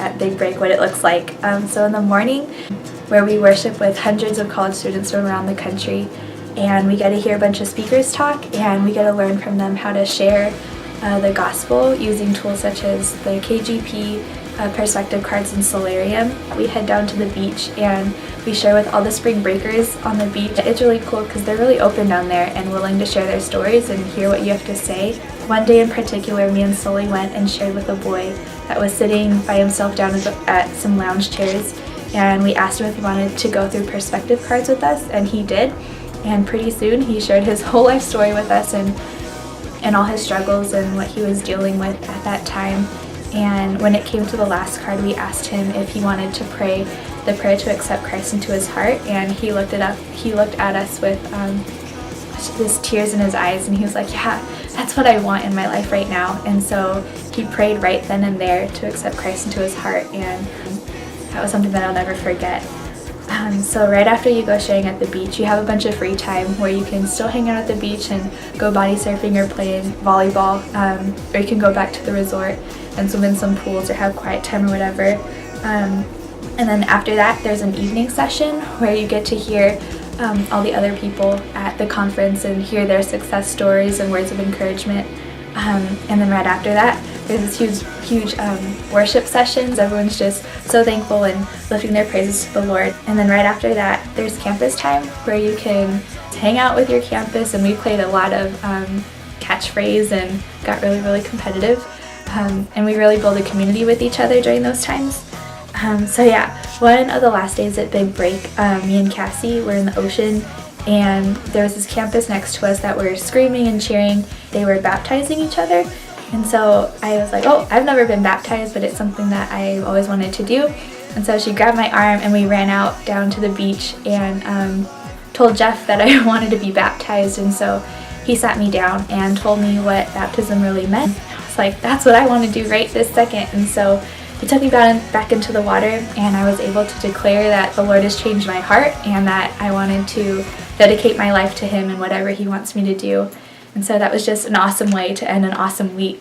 at Big Break what it looks like. So in the morning, where we worship with hundreds of college students from around the country, and we get to hear a bunch of speakers talk, and we get to learn from them how to share the gospel using tools such as the KGP, perspective cards, and solarium. We head down to the beach and we share with all the spring breakers on the beach. It's really cool because they're really open down there and willing to share their stories and hear what you have to say. One day in particular, me and Sully went and shared with a boy that was sitting by himself down at some lounge chairs, and we asked him if he wanted to go through perspective cards with us, and he did. And pretty soon he shared his whole life story with us and all his struggles and what he was dealing with at that time. And when it came to the last card, we asked him if he wanted to pray the prayer to accept Christ into his heart, and he looked at us with just tears in his eyes, and he was like, yeah, that's what I want in my life right now. And so he prayed right then and there to accept Christ into his heart, and that was something that I'll never forget. So right after you go sharing at the beach, you have a bunch of free time where you can still hang out at the beach and go body surfing or play volleyball, or you can go back to the resort and swim in some pools or have quiet time or whatever. And then after that, there's an evening session where you get to hear all the other people at the conference and hear their success stories and words of encouragement. And then right after that, there's this huge worship sessions. Everyone's just so thankful and lifting their praises to the Lord. And then right after that, there's campus time where you can hang out with your campus, and we played a lot of catchphrase and got really competitive. And we really build a community with each other during those times. So yeah, one of the last days at Big Break, me and Cassie were in the ocean, and there was this campus next to us that were screaming and cheering. They were baptizing each other. And so I was like, oh, I've never been baptized, but it's something that I always wanted to do. And so she grabbed my arm and we ran out down to the beach and told Jeff that I wanted to be baptized. And so he sat me down and told me what baptism really meant. I was like, that's what I want to do right this second. And so he took me back into the water, and I was able to declare that the Lord has changed my heart and that I wanted to dedicate my life to Him and whatever He wants me to do. And so that was just an awesome way to end an awesome week.